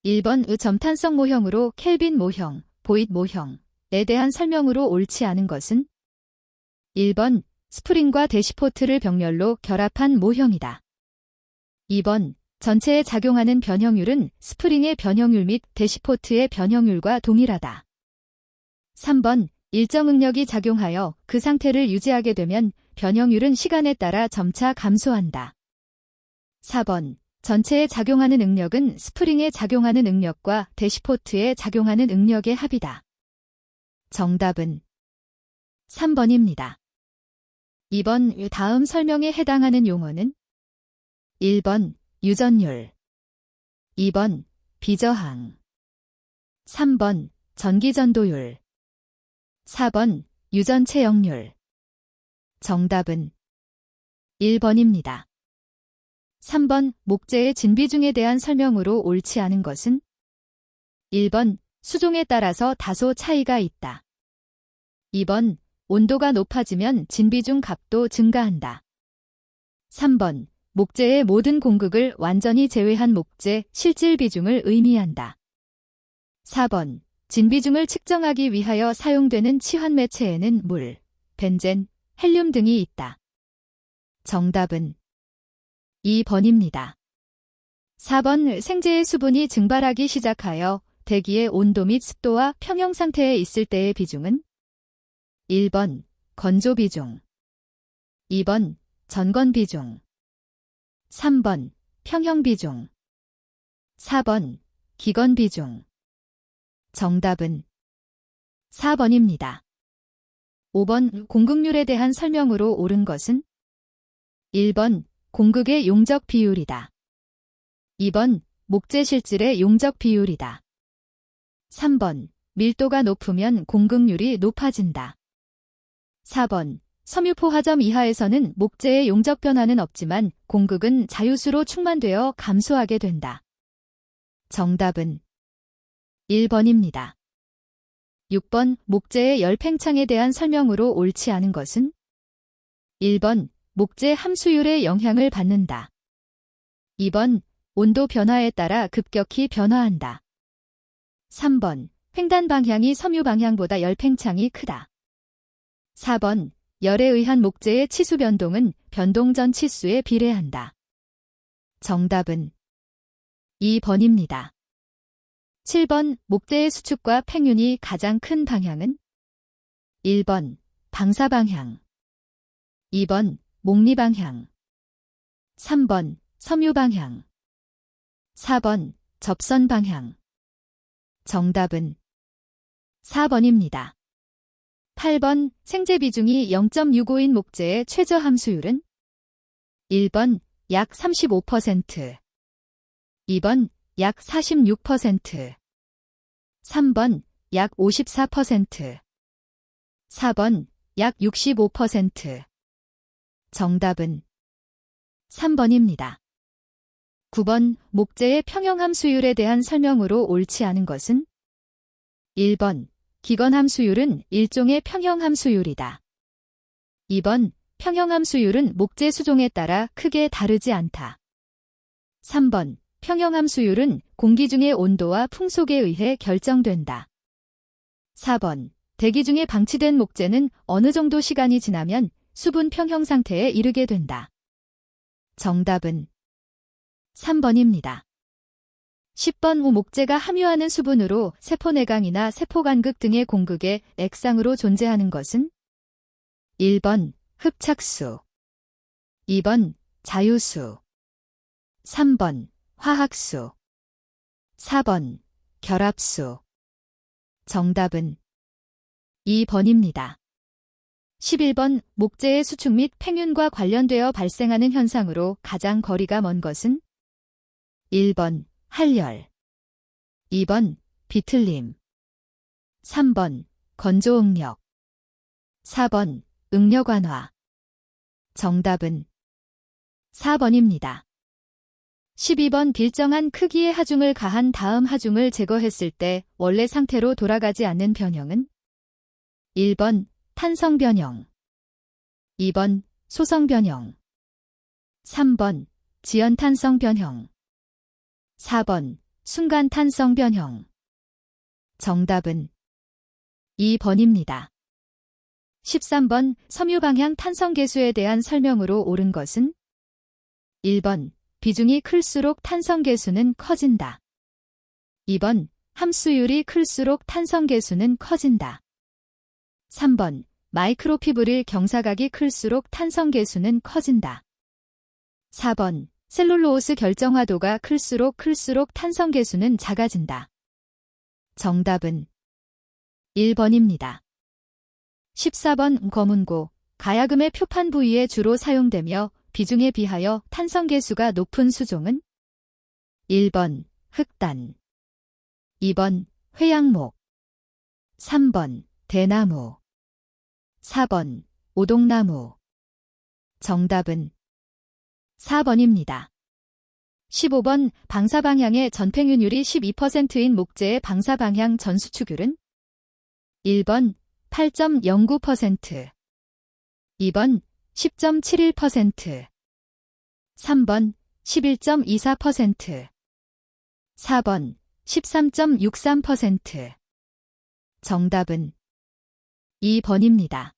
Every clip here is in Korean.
1번 점탄성 모형으로 켈빈 모형, 보잇 모형에 대한 설명으로 옳지 않은 것은 1번 스프링과 대시포트를 병렬로 결합한 모형이다. 2번 전체에 작용하는 변형률은 스프링의 변형률 및 대시포트의 변형률과 동일하다. 3번 일정 응력이 작용하여 그 상태를 유지하게 되면 변형률은 시간에 따라 점차 감소한다. 4번 전체에 작용하는 응력은 스프링에 작용하는 응력과 대시포트에 작용하는 응력의 합이다. 정답은 3번입니다. 2번 다음 설명에 해당하는 용어는 1번 유전율, 2번 비저항, 3번 전기전도율, 4번 유전체역률. 정답은 1번입니다. 3번 목재의 진비중에 대한 설명으로 옳지 않은 것은 1번 수종에 따라서 다소 차이가 있다. 2번 온도가 높아지면 진비중 값도 증가한다. 3번 목재의 모든 공극을 완전히 제외한 목재 실질 비중을 의미한다. 4번 진비중을 측정하기 위하여 사용되는 치환 매체에는 물, 벤젠, 헬륨 등이 있다. 정답은 2번입니다. 4번 생재의 수분이 증발하기 시작하여 대기의 온도 및 습도와 평형 상태에 있을 때의 비중은 1번 건조 비중, 2번 전건 비중, 3번 평형 비중, 4번 기건 비중. 정답은 4번입니다. 5번 공극률에 대한 설명으로 옳은 것은 1번 공극의 용적 비율이다. 2번 목재 실질의 용적 비율이다. 3번 밀도가 높으면 공극률이 높아진다. 4번 섬유포화점 이하에서는 목재의 용적 변화는 없지만 공극은 자유수로 충만되어 감소하게 된다. 정답은 1번입니다. 6번 목재의 열팽창에 대한 설명으로 옳지 않은 것은 1번 목재 함수율의 영향을 받는다. 2번 온도 변화에 따라 급격히 변화한다. 3번 횡단 방향이 섬유 방향보다 열팽창이 크다. 4번 열에 의한 목재의 치수 변동은 변동 전 치수에 비례한다. 정답은 2번입니다. 7번 목재의 수축과 팽윤이 가장 큰 방향은 1번 방사 방향, 2번 목리 방향, 3번 섬유 방향, 4번 접선 방향. 정답은 4번입니다. 8번 생재 비중이 0.65인 목재의 최저 함수율은 1번 약 35%, 2번 약 46%, 3번 약 54%, 4번 약 65%. 정답은 3번입니다. 9번 목재의 평형함수율에 대한 설명으로 옳지 않은 것은 1번 기건함수율은 일종의 평형함수율이다. 2번 평형함수율은 목재 수종에 따라 크게 다르지 않다. 3번 평형함수율은 공기 중의 온도와 풍속에 의해 결정된다. 4번 대기 중에 방치된 목재는 어느 정도 시간이 지나면 수분 평형 상태에 이르게 된다. 정답은 3번입니다. 10번 목재가 함유하는 수분으로 세포내강이나 세포간극 등의 공극에 액상으로 존재하는 것은 1번 흡착수, 2번 자유수, 3번 화학수, 4번 결합수. 정답은 2번입니다. 11번 목재의 수축 및 팽윤과 관련되어 발생하는 현상으로 가장 거리가 먼 것은 1번 할열, 2번 비틀림, 3번 건조응력, 4번 응력완화. 정답은 4번입니다. 12번 일정한 크기의 하중을 가한 다음 하중을 제거했을 때 원래 상태로 돌아가지 않는 변형은 1번 탄성 변형, 2번 소성 변형, 3번 지연 탄성 변형, 4번 순간탄성 변형. 정답은 2번입니다. 13번 섬유방향 탄성계수에 대한 설명으로 옳은 것은 1번 비중이 클수록 탄성계수는 커진다. 2번 함수율이 클수록 탄성계수는 커진다. 3번 마이크로피브릴 경사각이 클수록 탄성계수는 커진다. 4번 셀룰로스 결정화도가 클수록 탄성계수는 작아진다. 정답은 1번입니다. 14번 검은고, 가야금의 표판 부위에 주로 사용되며 비중에 비하여 탄성계수가 높은 수종은 1번 흑단, 2번 회양목, 3번 대나무, 4번 오동나무. 정답은 4번입니다. 15번 방사방향의 전팽윤율이 12%인 목재의 방사방향 전수축율은 1번 8.09%, 2번 10.71%, 3번 11.24%, 4번 13.63%. 정답은 2번입니다.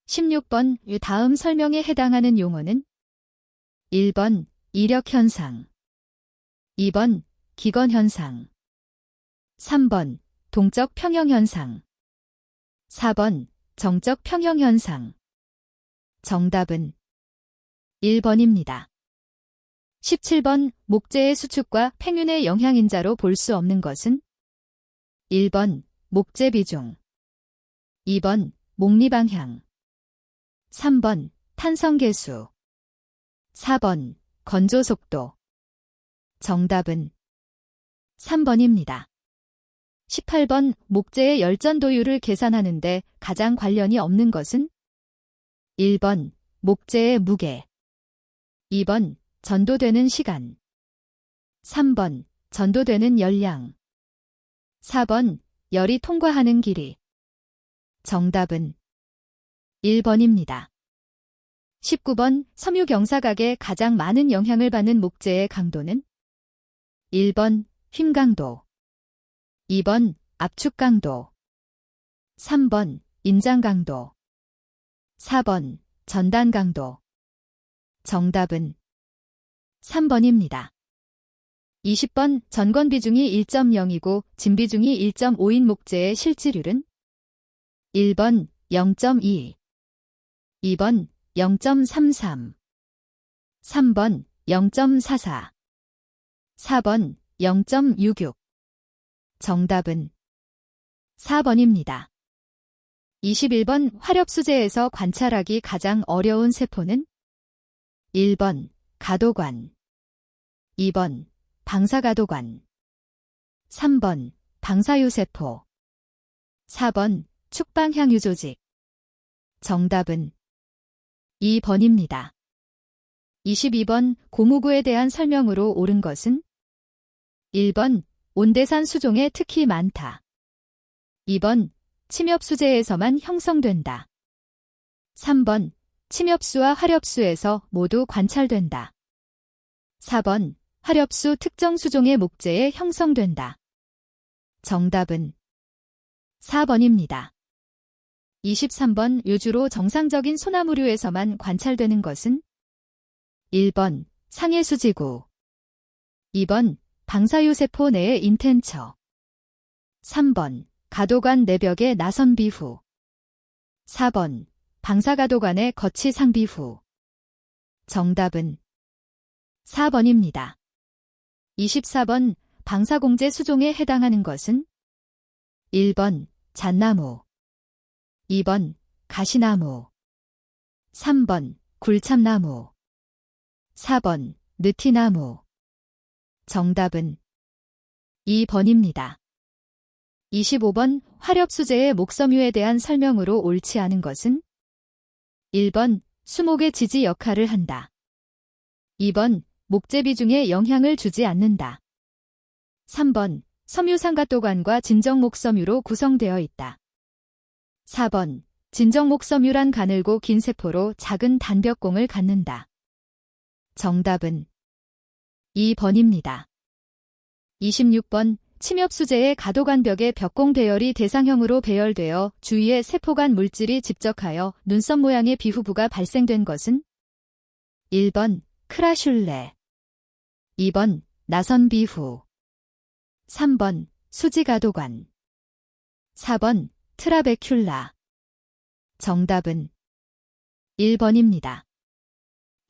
16번 다음 설명에 해당하는 용어는 1번 이력현상, 2번 기건현상, 3번 동적 평형현상, 4번 정적 평형현상. 정답은 1번입니다. 17번 목재의 수축과 팽윤의 영향인자로 볼 수 없는 것은 1번 목재 비중, 2번 목리방향, 3번 탄성계수, 4번 건조속도. 정답은 3번입니다. 18번 목재의 열전도율을 계산하는데 가장 관련이 없는 것은 1번 목재의 무게, 2번 전도되는 시간, 3번 전도되는 열량, 4번 열이 통과하는 길이. 정답은 1번입니다. 19번 섬유경사각에 가장 많은 영향을 받는 목재의 강도는 1번 힘강도, 2번 압축강도, 3번 인장강도, 4번 전단강도. 정답은 3번입니다. 20번 전건 비중이 1.0이고 진 비중이 1.5인 목재의 실질률은 1번 0.2, 2번 0.33, 3번 0.44, 4번 0.66. 정답은 4번입니다. 21번 화렵수재에서 관찰하기 가장 어려운 세포는 1번 가도관, 2번 방사가도관, 3번 방사유세포, 4번 축방향유조직. 정답은 2번입니다. 22번 고무구에 대한 설명으로 옳은 것은 1번 온대산 수종에 특히 많다. 2번 침엽수재에서만 형성된다. 3번 침엽수와 화렵수에서 모두 관찰된다. 4번 화렵수 특정 수종의 목재에 형성된다. 정답은 4번입니다. 23번 유주로 정상적인 소나무류에서만 관찰되는 것은 1번 상해수지구, 2번 방사유세포 내의 인텐처, 3번 가도관 내벽의 나선비 후, 4번 방사가도관의 거치 상비 후. 정답은 4번입니다. 24번 방사공재 수종에 해당하는 것은 1번 잣나무, 2번 가시나무, 3번 굴참나무, 4번 느티나무. 정답은 2번입니다. 25번 화렵수재의 목섬유에 대한 설명으로 옳지 않은 것은 1번 수목의 지지 역할을 한다. 2번 목재 비중에 영향을 주지 않는다. 3번 섬유상가도관과 진정목섬유로 구성되어 있다. 4번 진정목섬유란 가늘고 긴 세포로 작은 단벽공을 갖는다. 정답은 2번입니다. 26번 침엽수재의 가도관벽의 벽공 배열이 대상형으로 배열되어 주위에 세포간 물질이 집적하여 눈썹 모양의 비후부가 발생된 것은 1번 크라슐레, 2번 나선비후, 3번 수지가도관, 4번 트라베큘라. 정답은 1번입니다.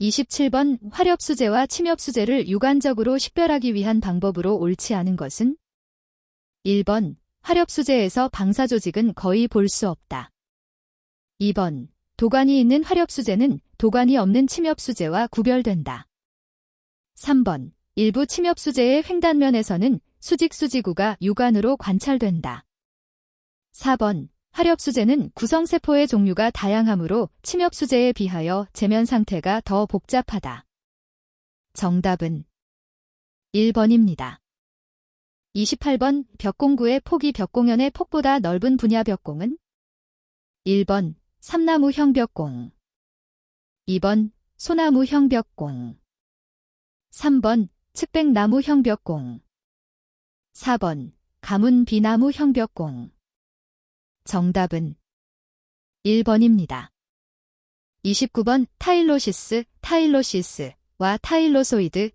27번 화렵수재와 침엽수재를 육안적으로 식별하기 위한 방법으로 옳지 않은 것은 1번 화렵수재에서 방사조직은 거의 볼 수 없다. 2번 도관이 있는 화렵수재는 도관이 없는 침엽수재와 구별된다. 3번 일부 침엽수재의 횡단면에서는 수직수지구가 육안으로 관찰된다. 4번 화렵수재는 구성세포의 종류가 다양하므로 침엽수재에 비하여 제면 상태가 더 복잡하다. 정답은 1번입니다. 28번 벽공구의 폭이 벽공연의 폭보다 넓은 분야 벽공은 1번 삼나무형 벽공, 2번 소나무형 벽공, 3번 측백나무형 벽공, 4번 가문비나무형 벽공. 정답은 1번입니다. 29번 타일로시스와 타일러소이드의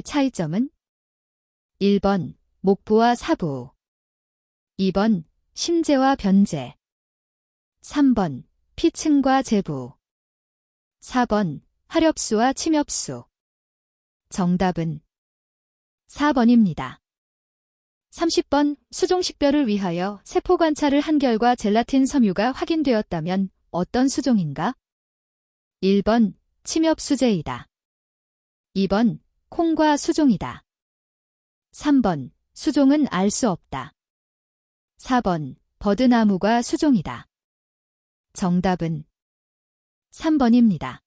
차이점은 1번 목부와 사부, 2번 심재와 변재, 3번 피층과 재부, 4번 화렵수와 침엽수. 정답은 4번입니다. 30번 수종식별을 위하여 세포 관찰을 한 결과 젤라틴 섬유가 확인되었다면 어떤 수종인가? 1번 침엽수재이다. 2번 콩과 수종이다. 3번 수종은 알 수 없다. 4번 버드나무가 수종이다. 정답은 3번입니다.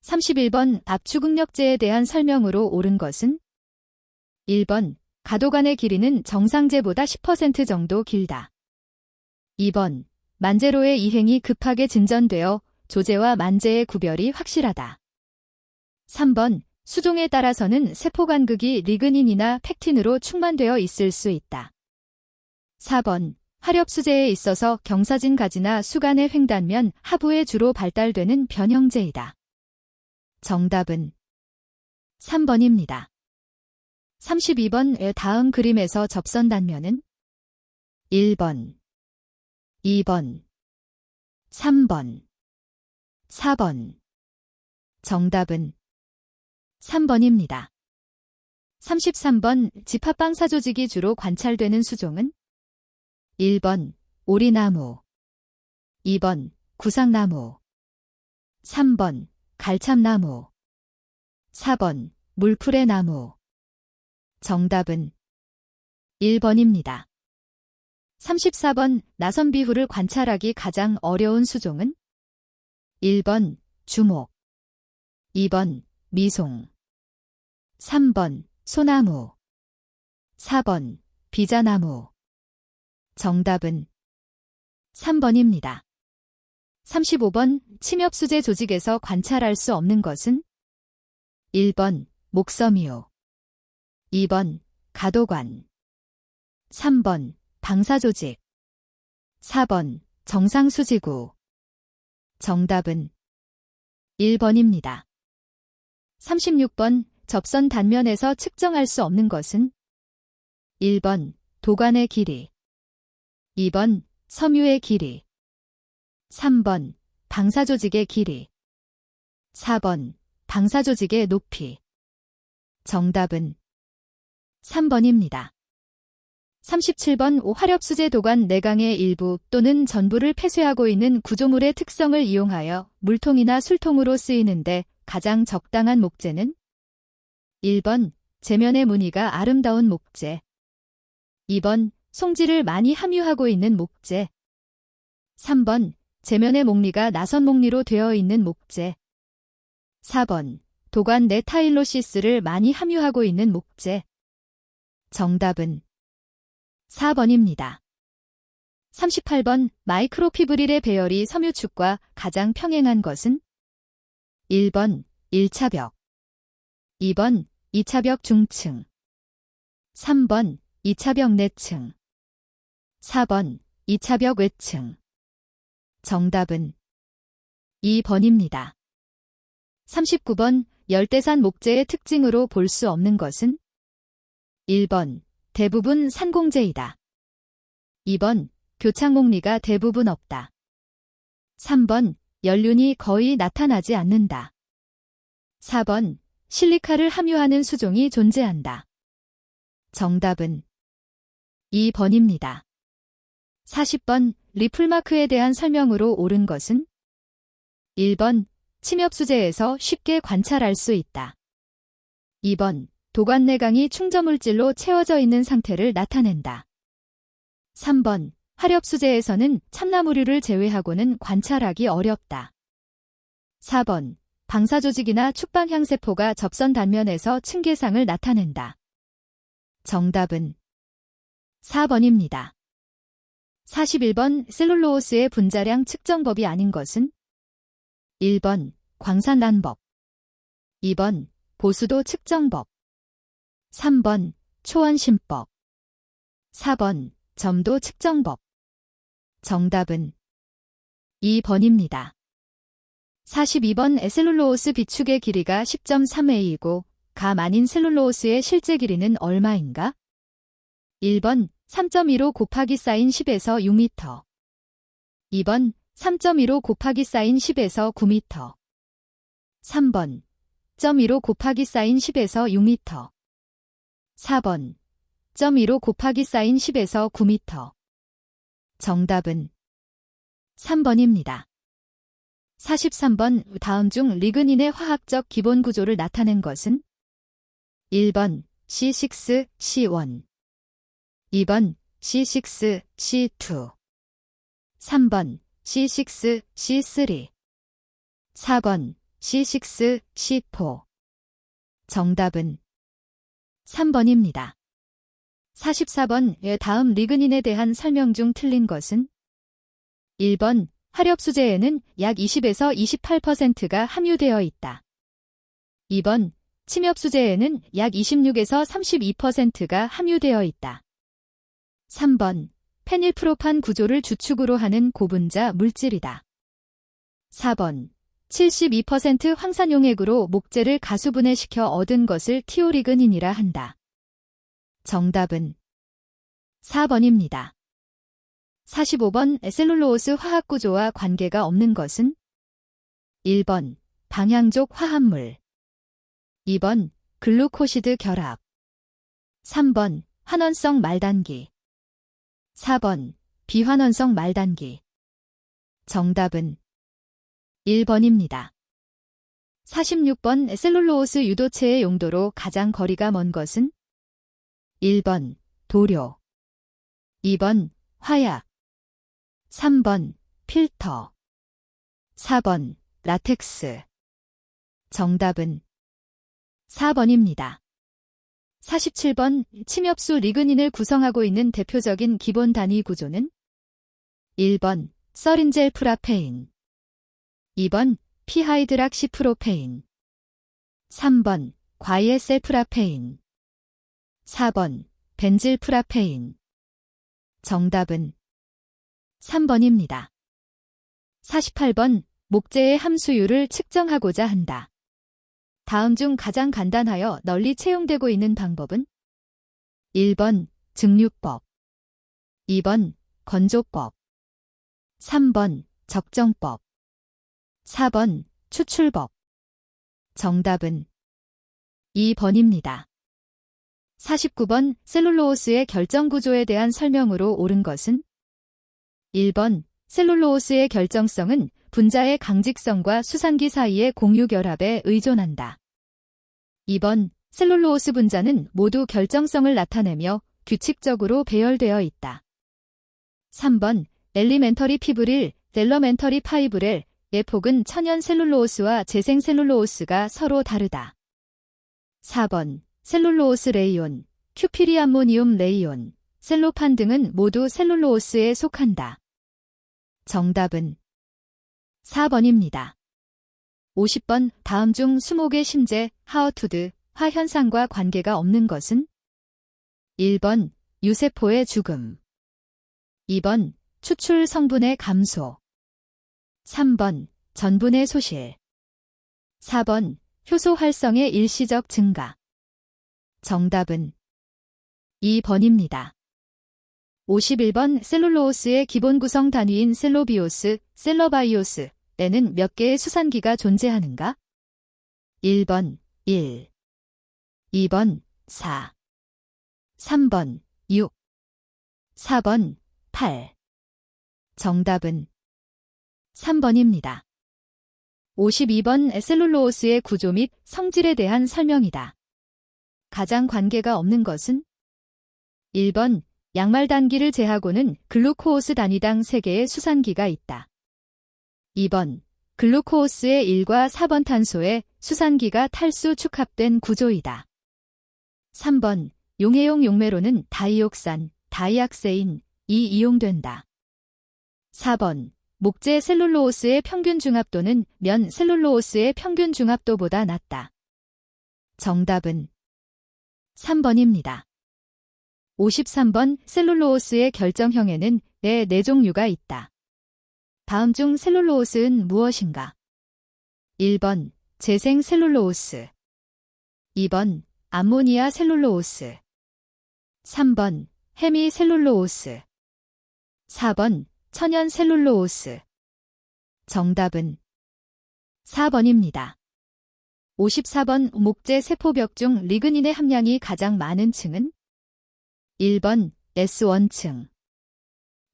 31번 압축응력제에 대한 설명으로 옳은 것은 1번 가도관의 길이는 정상제보다 10% 정도 길다. 2번 만제로의 이행이 급하게 진전되어 조제와 만제의 구별이 확실하다. 3번 수종에 따라서는 세포간극이 리그닌이나 팩틴으로 충만되어 있을 수 있다. 4번 화렵수재에 있어서 경사진 가지나 수간의 횡단면 하부에 주로 발달되는 변형제이다. 정답은 3번입니다. 32번 다음 그림에서 접선 단면은 1번, 2번, 3번, 4번. 정답은 3번입니다. 33번 집합방사조직이 주로 관찰되는 수종은 1번 오리나무, 2번 구상나무, 3번 갈참나무, 4번 물풀의 나무. 정답은 1번입니다. 34번 나선비후를 관찰하기 가장 어려운 수종은 1번 주목, 2번 미송, 3번 소나무, 4번 비자나무. 정답은 3번입니다. 35번 침엽수재 조직에서 관찰할 수 없는 것은 1번 목섬유, 2번 가도관, 3번 방사조직, 4번 정상수지구. 정답은 1번입니다. 36번 접선 단면에서 측정할 수 없는 것은 1번 도관의 길이, 2번 섬유의 길이, 3번 방사조직의 길이, 4번 방사조직의 높이. 정답은 3번입니다. 37번 화렵수재 도관 내강의 일부 또는 전부를 폐쇄하고 있는 구조물의 특성을 이용하여 물통이나 술통으로 쓰이는데 가장 적당한 목재는 1번 제면의 무늬가 아름다운 목재, 2번 송지를 많이 함유하고 있는 목재, 3번 제면의 목리가 나선 목리로 되어 있는 목재, 4번 도관 내 타일로시스를 많이 함유하고 있는 목재. 정답은 4번입니다. 38번 마이크로피브릴의 배열이 섬유축과 가장 평행한 것은 1번 1차벽, 2번 2차벽 중층, 3번 2차벽 내층. 4번 2차벽 외층. 정답은 2번입니다. 39번 열대산 목재의 특징으로 볼 수 없는 것은? 1번 대부분 산공재이다. 2번 교창목리가 대부분 없다. 3번 연륜이 거의 나타나지 않는다. 4번 실리카를 함유하는 수종이 존재한다. 정답은 2번입니다. 40번 리플마크에 대한 설명으로 옳은 것은? 1번 침엽수재에서 쉽게 관찰할 수 있다. 2번 도관내강이 충저물질로 채워져 있는 상태를 나타낸다. 3번 화렵수재에서는 참나무류를 제외하고는 관찰하기 어렵다. 4번 방사조직이나 축방향세포가 접선 단면에서 층계상을 나타낸다. 정답은 4번입니다. 41번 셀룰로오스의 분자량 측정법이 아닌 것은? 1번 광산란법. 2번 보수도 측정법. 3번 초원심법. 4번 점도 측정법. 정답은 2번입니다. 42번 셀룰로오스 비축의 길이가 10.3a이고 감 아닌 셀룰로오스의 실제 길이는 얼마인가? 1번 3.15 곱하기 사인 10에서 6m. 2번 3.15 곱하기 사인 10에서 9m. 3번 0.15 곱하기 사인 10에서 6m. 4번 0.15 곱하기 사인 10에서 9m. 정답은 3번입니다. 43번 다음 중 리그닌의 화학적 기본 구조를 나타낸 것은? 1번 C6, C1. 2번 C6, C2. 3번 C6, C3. 4번 C6, C4. 정답은 3번입니다. 44번 다음 리그닌에 대한 설명 중 틀린 것은? 1번 화렵수재에는 약 20에서 28%가 함유되어 있다. 2번 침엽수재에는 약 26에서 32%가 함유되어 있다. 3번 페닐프로판 구조를 주축으로 하는 고분자 물질이다. 4번 72% 황산용액으로 목재를 가수분해시켜 얻은 것을 티오리그닌이라 한다. 정답은 4번입니다. 45번 셀룰로오스 화학구조와 관계가 없는 것은? 1번 방향족 화합물. 2번 글루코시드 결합. 3번 환원성 말단기. 4번 비환원성 말단기. 정답은 1번입니다. 46번 셀룰로오스 유도체의 용도로 가장 거리가 먼 것은? 1번 도료. 2번 화약. 3번 필터. 4번 라텍스. 정답은 4번입니다. 47번 침엽수 리그닌을 구성하고 있는 대표적인 기본 단위 구조는? 1번 서린젤 프라페인. 2번 피하이드락시프로페인. 3번 과이에셀 프라페인. 4번 벤질 프라페인. 정답은 3번입니다. 48번 목재의 함수율을 측정하고자 한다. 다음 중 가장 간단하여 널리 채용되고 있는 방법은? 1번 증류법. 2번 건조법. 3번 적정법. 4번 추출법. 정답은 2번입니다. 49번 셀룰로오스의 결정구조에 대한 설명으로 옳은 것은? 1번 셀룰로오스의 결정성은 분자의 강직성과 수산기 사이의 공유결합에 의존한다. 2번 셀룰로오스 분자는 모두 결정성을 나타내며 규칙적으로 배열되어 있다. 3번 엘리멘터리 피브릴, 델러멘터리 파이브렐, 의 폭은 천연 셀룰로오스와 재생 셀룰로오스가 서로 다르다. 4번 셀룰로오스 레이온, 큐피리암모니움 레이온, 셀로판 등은 모두 셀룰로오스에 속한다. 정답은 4번입니다. 50번 다음 중 수목의 심재, 하어투드, 화현상과 관계가 없는 것은? 1번 유세포의 죽음. 2번 추출 성분의 감소. 3번 전분의 소실. 4번 효소 활성의 일시적 증가. 정답은 2번입니다. 51번 셀룰로오스의 기본 구성 단위인 셀로비오스, 셀러바이오스에는 몇 개의 수산기가 존재하는가? 1번 1, 2번 4, 3번 6, 4번 8. 정답은 3번입니다. 52번 셀룰로오스의 구조 및 성질에 대한 설명이다. 가장 관계가 없는 것은? 1번 양말 단기를 제하고는 글루코오스 단위당 3개의 수산기가 있다. 2번 글루코오스의 1과 4번 탄소에 수산기가 탈수 축합된 구조이다. 3번 용해용 용매로는 다이옥산, 다이악세인, 이 이용된다. 4번 목재 셀룰로오스의 평균 중합도는 면 셀룰로오스의 평균 중합도보다 낮다. 정답은 3번입니다. 53번 셀룰로오스의 결정형에는 4종류가 있다. 다음 중 셀룰로오스는 무엇인가? 1번 재생 셀룰로오스, 2번 암모니아 셀룰로오스, 3번 헤미 셀룰로오스, 4번 천연 셀룰로오스. 정답은 4번입니다. 54번 목재 세포벽 중 리그닌의 함량이 가장 많은 층은? 1번 S1층,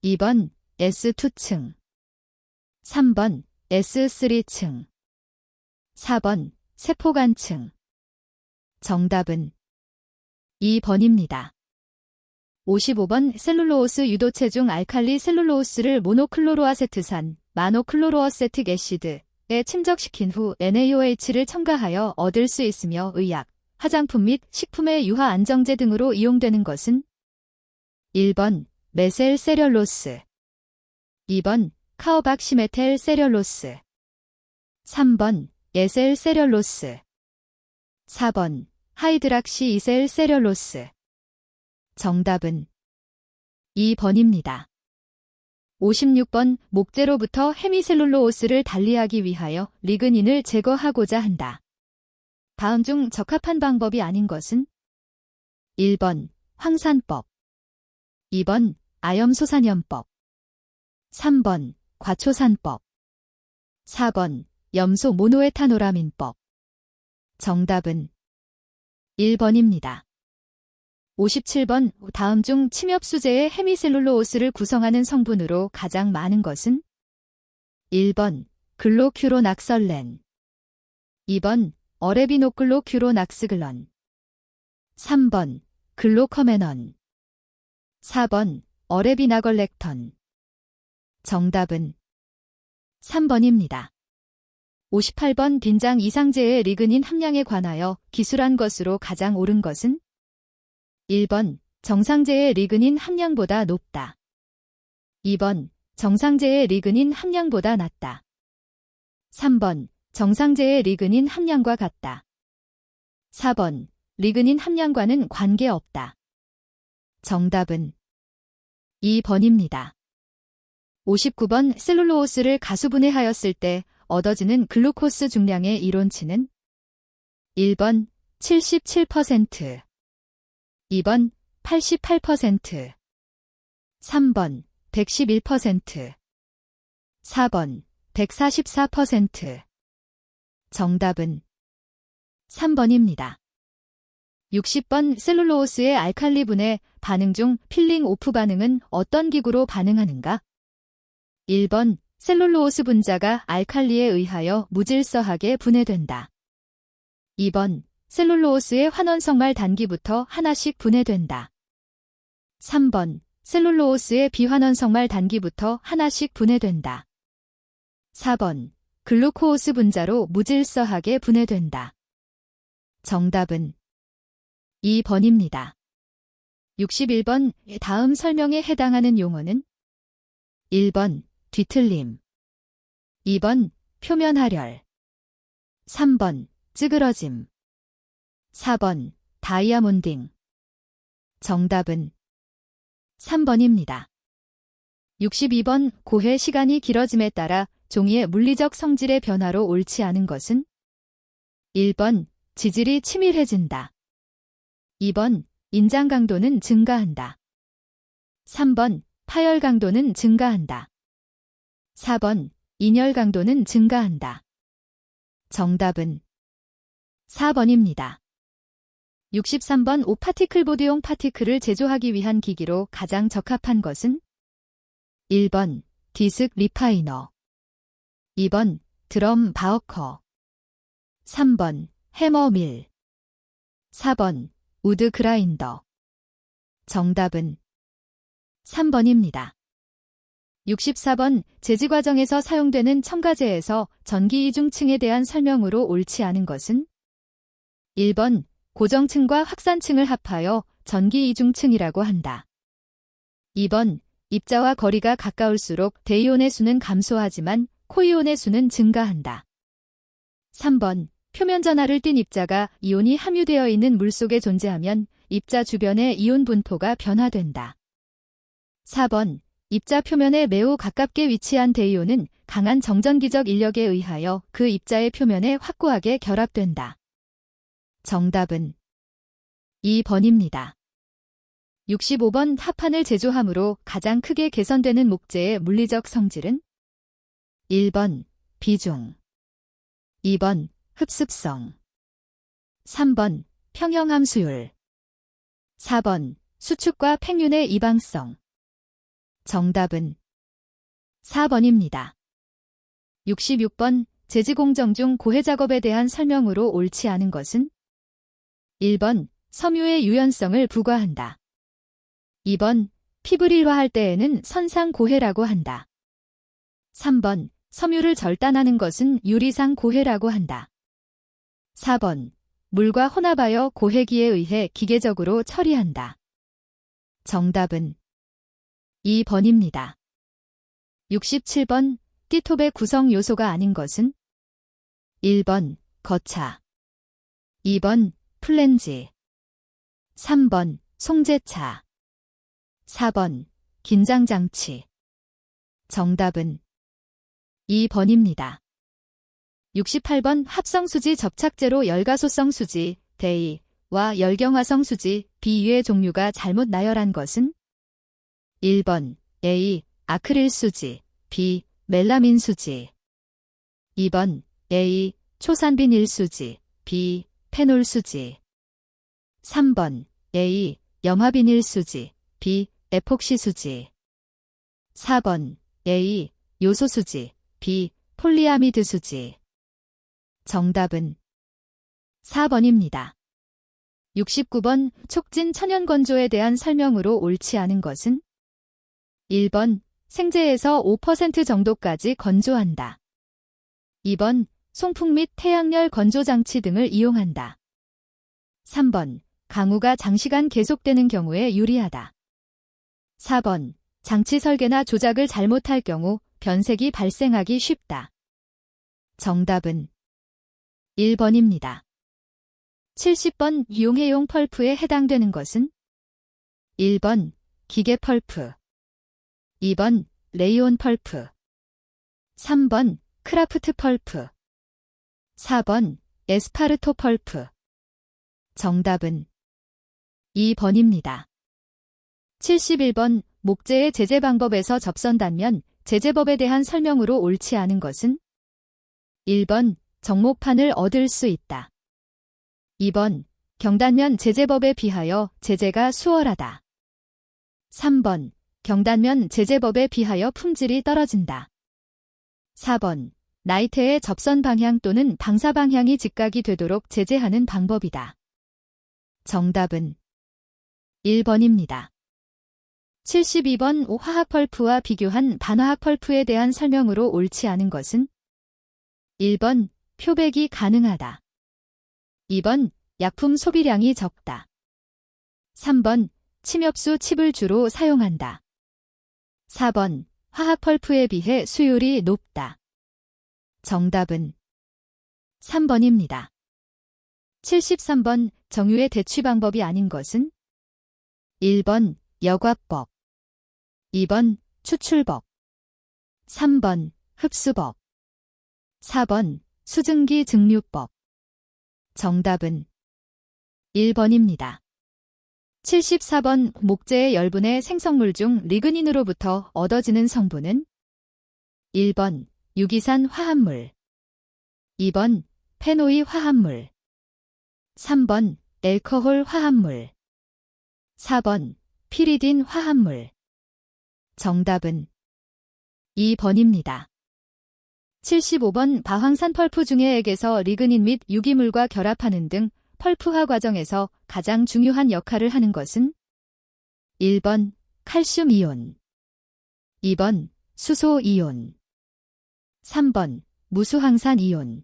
2번 S2층, 3번 S3층, 4번 세포간층. 정답은 2번입니다. 55번 셀룰로오스 유도체 중 알칼리 셀룰로오스를 모노클로로아세트산, 마노클로로어세틱 애시드에 침적시킨 후 NaOH를 첨가하여 얻을 수 있으며 의약, 화장품 및 식품의 유화 안정제 등으로 이용되는 것은? 1번 메셀 세렐로스, 2번 카오박시메텔 세렐로스, 3번 예셀 세렐로스, 4번 하이드락시 이셀 세렐로스. 정답은 2번입니다. 56번 목재로부터 헤미셀룰로오스를 달리하기 위하여 리그닌을 제거하고자 한다. 다음 중 적합한 방법이 아닌 것은? 1번 황산법, 2번 아염소산염법, 3번 과초산법, 4번 염소 모노에타노라민법. 정답은 1번입니다. 57번 다음 중 침엽수제의 헤미셀룰로오스를 구성하는 성분으로 가장 많은 것은? 1번 글로큐로낙설렌, 2번 어레비노클로큐로낙스글런, 3번 글로커메넌, 4번 어레비나걸렉턴. 정답은 3번입니다. 58번 빈장 이상제의 리그닌 함량에 관하여 기술한 것으로 가장 옳은 것은? 1번 정상제의 리그닌 함량보다 높다. 2번 정상제의 리그닌 함량보다 낮다. 3번 정상제의 리그닌 함량과 같다. 4번 리그닌 함량과는 관계없다. 정답은 2번입니다. 59번 셀룰로오스를 가수분해하였을 때 얻어지는 글루코스 중량의 이론치는? 1번 77%, 2번 88%, 3번 111%, 4번 144%. 정답은 3번입니다. 60번 셀룰로오스의 알칼리 분해 반응 중 필링 오프 반응은 어떤 기구로 반응하는가? 1번 셀룰로오스 분자가 알칼리에 의하여 무질서하게 분해된다. 2번 셀룰로오스의 환원성말 단기부터 하나씩 분해된다. 3번 셀룰로오스의 비환원성말 단기부터 하나씩 분해된다. 4번 글루코오스 분자로 무질서하게 분해된다. 정답은 2번입니다. 61번 다음 설명에 해당하는 용어는? 1번 뒤틀림, 2번 표면활혈, 3번 찌그러짐, 4번 다이아몬딩. 정답은 3번입니다. 62번 고해 시간이 길어짐에 따라 종이의 물리적 성질의 변화로 옳지 않은 것은 1번 지질이 치밀해진다. 2번 인장 강도는 증가한다. 3번 파열 강도는 증가한다. 4번 인열 강도는 증가한다. 정답은 4번입니다. 63번 5파티클보드용 파티클을 제조하기 위한 기기로 가장 적합한 것은 1번 디스크 리파이너, 2번 드럼 바워커, 3번 해머밀, 4번 우드 그라인더. 정답은 3번입니다. 64번 제지 과정에서 사용되는 첨가제에서 전기 이중층에 대한 설명으로 옳지 않은 것은 1번 고정층과 확산층을 합하여 전기 이중층이라고 한다. 2번 입자와 거리가 가까울수록 대이온의 수는 감소하지만 코이온의 수는 증가한다. 3번 표면 전하를 띤 입자가 이온이 함유되어 있는 물속에 존재하면 입자 주변의 이온 분포가 변화된다. 4번 입자 표면에 매우 가깝게 위치한 대이온은 강한 정전기적 인력에 의하여 그 입자의 표면에 확고하게 결합된다. 정답은 2번입니다. 65번 합판을 제조함으로 가장 크게 개선되는 목재의 물리적 성질은 1번 비중, 2번 흡습성, 3번 평형함수율, 4번 수축과 팽윤의 이방성. 정답은 4번입니다. 66번 제지공정 중 고해 작업에 대한 설명으로 옳지 않은 것은 1번 섬유의 유연성을 부과한다. 2번 피브릴화할 때에는 선상 고해라고 한다. 3번 섬유를 절단하는 것은 유리상 고해라고 한다. 4번 물과 혼합하여 고해기에 의해 기계적으로 처리한다. 정답은 2번입니다. 67번 띠톱의 구성 요소가 아닌 것은 1번 거차, 2번 플랜지, 3번 송제차, 4번 긴장장치. 정답은 2번입니다. 68번 합성수지 접착제로 열가소성 수지, 대이와 열경화성 수지, 비유의 종류가 잘못 나열한 것은 1번 A. 아크릴 수지, B. 멜라민 수지, 2번 A. 초산비닐 수지, B. 페놀 수지, 3번 A. 염화비닐 수지, B. 에폭시 수지, 4번 A. 요소 수지, B. 폴리아미드 수지. 정답은 4번입니다. 69번 촉진 천연 건조에 대한 설명으로 옳지 않은 것은 1번 생제에서 5% 정도까지 건조한다. 2번 송풍 및 태양열 건조장치 등을 이용한다. 3번 강우가 장시간 계속되는 경우에 유리하다. 4번 장치 설계나 조작을 잘못할 경우 변색이 발생하기 쉽다. 정답은 1번입니다. 70번 용해용 펄프에 해당되는 것은 1번 기계 펄프, 2번 레이온 펄프, 3번 크라프트 펄프, 4번 에스파르토 펄프. 정답은 2번입니다. 71번 목재의 제재 방법에서 접선 단면 제재법에 대한 설명으로 옳지 않은 것은 1번 정목판을 얻을 수 있다. 2번 경단면 제재법에 비하여 제재가 수월하다. 3번 경단면 제재법에 비하여 품질이 떨어진다. 4번 나이테의 접선 방향 또는 방사 방향이 직각이 되도록 제재하는 방법이다. 정답은 1번입니다. 72번 화학 펄프와 비교한 반화학 펄프에 대한 설명으로 옳지 않은 것은 1번 표백이 가능하다. 2번 약품 소비량이 적다. 3번 침엽수 칩을 주로 사용한다. 4번 화학 펄프에 비해 수율이 높다. 정답은 3번입니다. 73번 정유의 대취 방법이 아닌 것은 1번 여과법, 2번 추출법, 3번 흡수법, 4번 수증기 증류법. 정답은 1번입니다. 74번 목재의 열분해 생성물 중 리그닌으로부터 얻어지는 성분은 1번 유기산 화합물, 2번 페노이 화합물, 3번 알코올 화합물, 4번 피리딘 화합물. 정답은 2번입니다. 75번 바황산 펄프 중의 액에서 리그닌 및 유기물과 결합하는 등 펄프화 과정에서 가장 중요한 역할을 하는 것은 1번 칼슘 이온, 2번 수소 이온, 3번 무수황산 이온,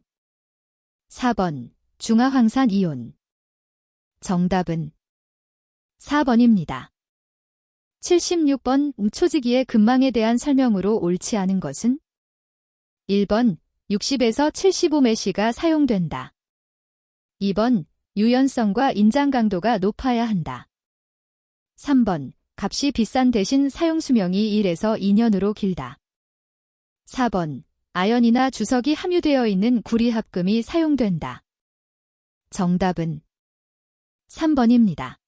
4번 중화황산 이온. 정답은 4번입니다. 76번 초지기의 금망에 대한 설명으로 옳지 않은 것은 1번 60에서 75메시가 사용된다. 2번 유연성과 인장 강도가 높아야 한다. 3번 값이 비싼 대신 사용 수명이 1에서 2년으로 길다. 4번 아연이나 주석이 함유되어 있는 구리합금이 사용된다. 정답은 3번입니다.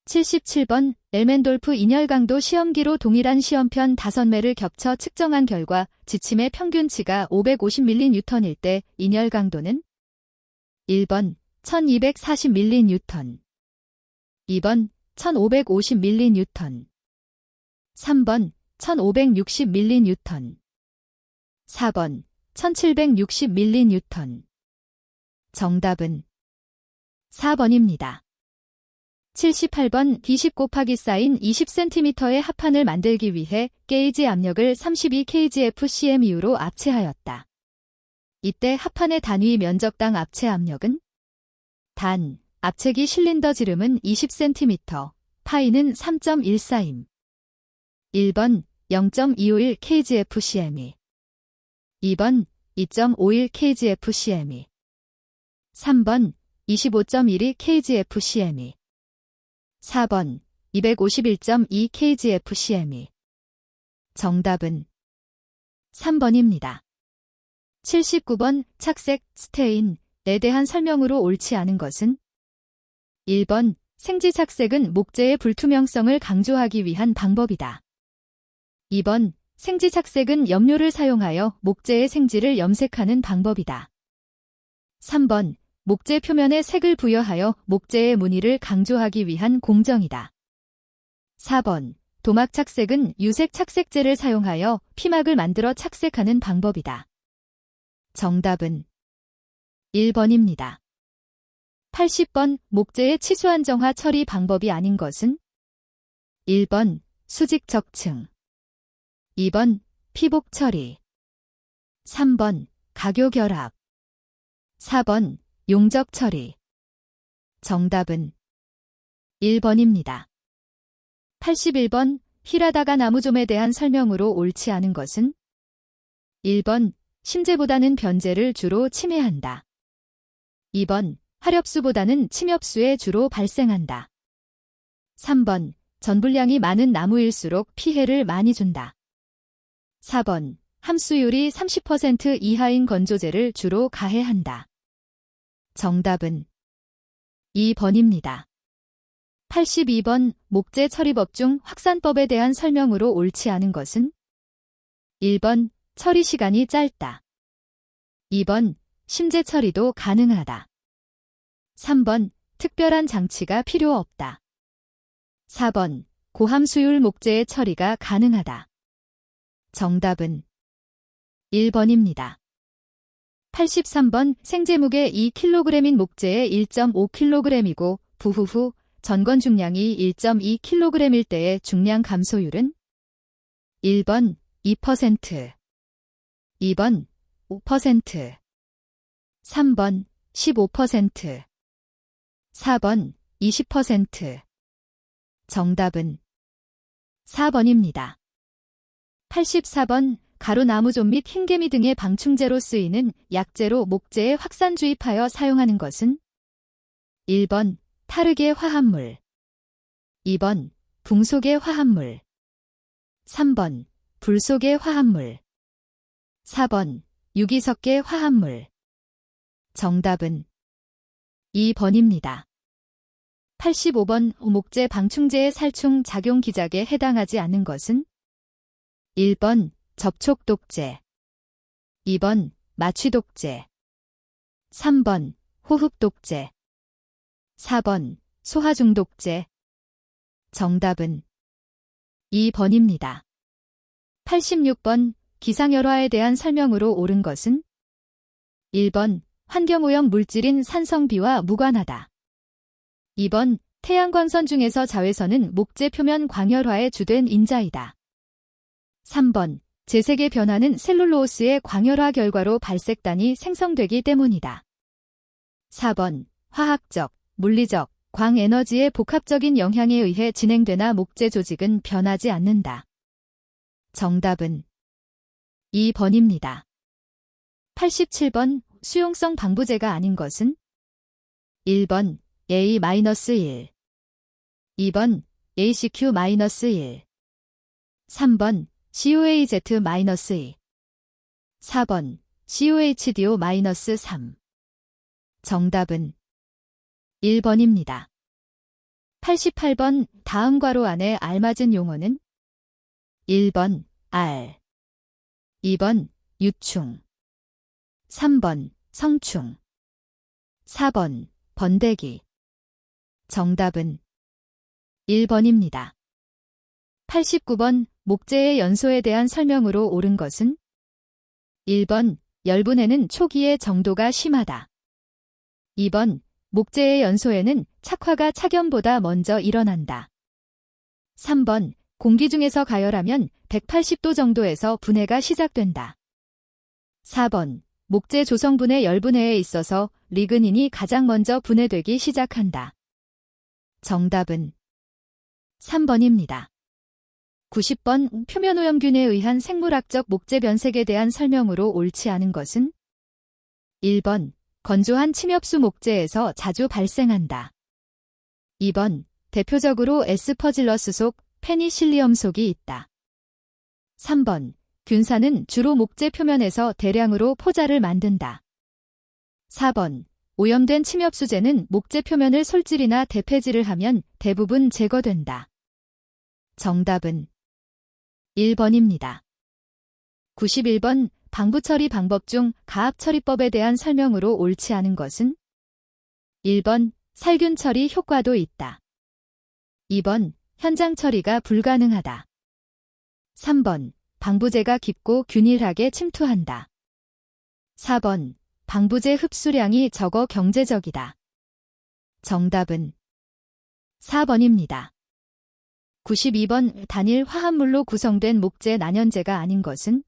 77번 엘멘돌프 인열강도 시험기로 동일한 시험편 5매를 겹쳐 측정한 결과 지침의 평균치가 550mN일 때 인열강도는 1번 1240mN, 2번 1550mN, 3번 1560mN, 4번 1760mN. 정답은 4번입니다. 78번 D10 곱하기 사인 20cm의 합판을 만들기 위해 게이지 압력을 32kgf/cm/U로 압체하였다. 이때 합판의 단위 면적당 압체 압력은 단, 압체기 실린더 지름은 20cm, 파이는 3.14임. 1번 0.251kgf/cm, 2번 2.51kgf/cm, 3번 25.12kgf/cm, 4번 251.2kgf/cm. 정답은 3번입니다. 79번 착색, 스테인에 대한 설명으로 옳지 않은 것은 1번 생지 착색은 목재의 불투명성을 강조하기 위한 방법이다. 2번 생지 착색은 염료를 사용하여 목재의 생지를 염색하는 방법이다. 3번 목재 표면에 색을 부여하여 목재의 무늬를 강조하기 위한 공정이다. 4번 도막 착색은 유색 착색제를 사용하여 피막을 만들어 착색하는 방법이다. 정답은 1번입니다. 80번 목재의 치수 안정화 처리 방법이 아닌 것은 1번 수직 적층, 2번 피복 처리, 3번 가교 결합, 4번 용적 처리. 정답은 1번입니다. 81번 히라다가 나무좀에 대한 설명으로 옳지 않은 것은 1번 심재보다는 변재를 주로 침해한다. 2번 하렵수보다는 침엽수에 주로 발생한다. 3번 전분량이 많은 나무일수록 피해를 많이 준다. 4번 함수율이 30% 이하인 건조제를 주로 가해한다. 정답은 2번입니다. 82번 목재 처리법 중 확산법에 대한 설명으로 옳지 않은 것은 1번 처리 시간이 짧다. 2번 심재 처리도 가능하다. 3번 특별한 장치가 필요 없다. 4번 고함수율 목재의 처리가 가능하다. 정답은 1번입니다. 83번 생재무게 2kg인 목재의 1.5kg이고 부후 후 전건 중량이 1.2kg일 때의 중량 감소율은 1번 2%, 2번 5%, 3번 15%, 4번 20%. 정답은 4번입니다. 84번 가루나무좀 및 흰개미 등의 방충제로 쓰이는 약재로 목재에 확산 주입하여 사용하는 것은 1번 타르게 화합물, 2번 붕 속의 화합물. 3번 불 속의 화합물. 4번 유기석계 화합물. 정답은 2번입니다. 85번 목재 방충제의 살충 작용 기작에 해당하지 않는 것은 1번 접촉독재, 2번 마취독재, 3번 호흡독재, 4번 소화중독재. 정답은 2번입니다. 86번 기상열화에 대한 설명으로 옳은 것은 1번 환경오염 물질인 산성비와 무관하다. 2번 태양광선 중에서 자외선은 목재 표면 광열화의 주된 인자이다. 3번 재색의 변화는 셀룰로스의 광열화 결과로 발색단이 생성되기 때문이다. 4번 화학적, 물리적, 광에너지의 복합적인 영향에 의해 진행되나 목재 조직은 변하지 않는다. 정답은 2번입니다. 87번 수용성 방부제가 아닌 것은 1번 A-1, 2번 ACQ-1, 3번 COAZ-2, 4번 COHDO-3. 정답은 1번입니다. 88번 다음 괄호 안에 알맞은 용어는 1번 알, 2번 유충, 3번 성충, 4번 번데기. 정답은 1번입니다. 89번 목재의 연소에 대한 설명으로 옳은 것은 1번 열분해는 초기에 정도가 심하다. 2번 목재의 연소에는 착화가 착염보다 먼저 일어난다. 3번 공기 중에서 가열하면 180도 정도에서 분해가 시작된다. 4번 목재 조성분의 열분해에 있어서 리그닌이 가장 먼저 분해되기 시작한다. 정답은 3번입니다. 90번 표면오염균에 의한 생물학적 목재 변색에 대한 설명으로 옳지 않은 것은 1번 건조한 침엽수 목재에서 자주 발생한다. 2번 대표적으로 에스퍼질러스 속 페니실리엄 속이 있다. 3번 균산은 주로 목재 표면에서 대량으로 포자를 만든다. 4번 오염된 침엽수재는 목재 표면을 솔질이나 대패질을 하면 대부분 제거된다. 정답은 1번입니다. 91번 방부처리 방법 중 가압처리법에 대한 설명으로 옳지 않은 것은 1번 살균 처리 효과도 있다. 2번 현장 처리가 불가능하다. 3번 방부제가 깊고 균일하게 침투한다. 4번 방부제 흡수량이 적어 경제적이다. 정답은 4번입니다. 92번 단일 화합물로 구성된 목재 난연제가 아닌 것은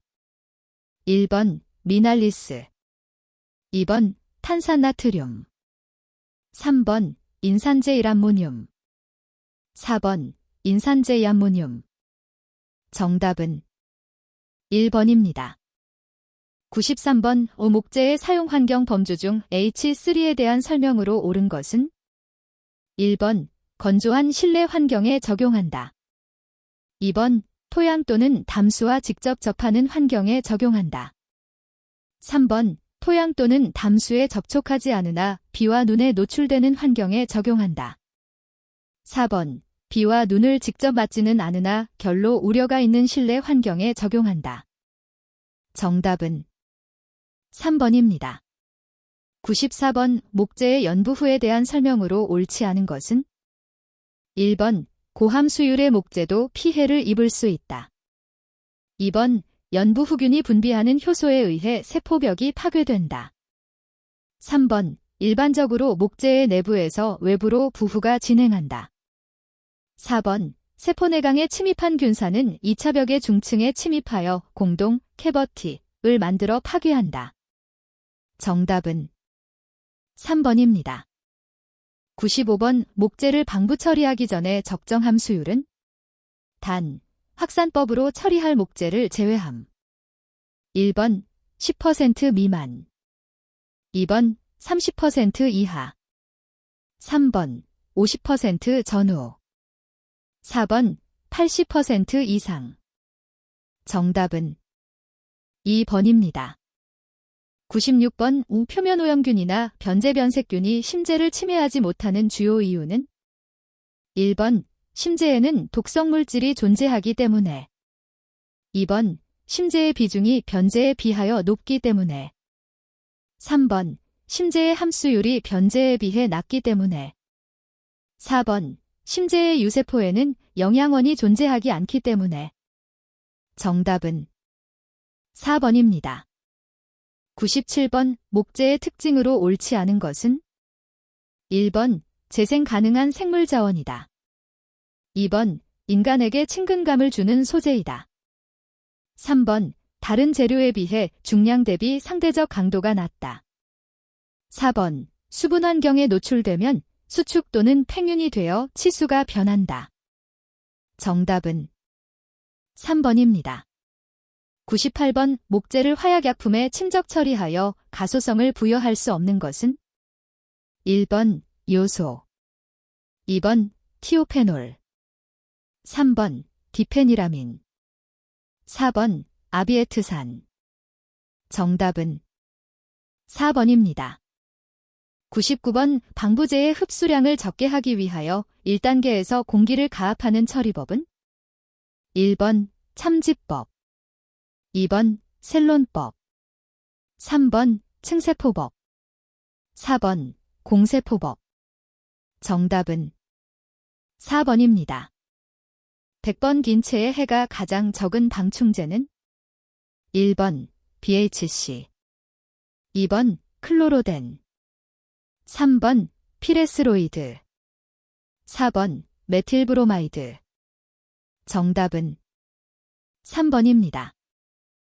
1번 미날리스, 2번 탄산나트륨, 3번 인산제일암모늄, 4번 인산제이암모늄. 정답은 1번입니다. 93번 목재의 사용 환경 범주 중 H3에 대한 설명으로 옳은 것은 1번 건조한 실내 환경에 적용한다. 2번 토양 또는 담수와 직접 접하는 환경에 적용한다. 3번 토양 또는 담수에 접촉하지 않으나 비와 눈에 노출되는 환경에 적용한다. 4번 비와 눈을 직접 맞지는 않으나 결로 우려가 있는 실내 환경에 적용한다. 정답은 3번입니다. 94번 목재의 연부 후에 대한 설명으로 옳지 않은 것은 1번 고함 수율의 목재도 피해를 입을 수 있다. 2번 연부 후균이 분비하는 효소에 의해 세포벽이 파괴된다. 3번 일반적으로 목재의 내부에서 외부로 부후가 진행한다. 4번 세포내강에 침입한 균산은 2차 벽의 중층에 침입하여 공동, 캐버티를 만들어 파괴한다. 정답은 3번입니다. 95번 목재를 방부 처리하기 전에 적정 함수율은 단, 확산법으로 처리할 목재를 제외함. 1번 10% 미만, 2번 30% 이하, 3번 50% 전후. 4번 80% 이상. 정답은 2번입니다. 96번 표면오염균이나 변제변색균이 심재를 침해하지 못하는 주요 이유는 1번 심재에는 독성물질이 존재하기 때문에 2번 심재의 비중이 변제에 비하여 높기 때문에 3번 심재의 함수율이 변제에 비해 낮기 때문에 4번 심재의 유세포에는 영양원이 존재하기 않기 때문에 정답은 4번입니다. 97번 목재의 특징으로 옳지 않은 것은 1번 재생 가능한 생물자원이다. 2번 인간에게 친근감을 주는 소재이다. 3번 다른 재료에 비해 중량 대비 상대적 강도가 낮다. 4번 수분 환경에 노출되면 수축 또는 팽윤이 되어 치수가 변한다. 정답은 3번입니다. 98번 목재를 화약약품에 침적 처리하여 가소성을 부여할 수 없는 것은 1번 요소 2번 티오페놀 3번 디페니라민 4번 아비에트산 정답은 4번입니다. 99번 방부제의 흡수량을 적게 하기 위하여 1단계에서 공기를 가압하는 처리법은 1번 참지법 2번 셀론법 3번 층세포법 4번 공세포법 정답은 4번입니다. 100번 긴체의 해가 가장 적은 방충제는 1번 BHC 2번 클로로덴 3번 피레스로이드 4번 메틸브로마이드 정답은 3번입니다.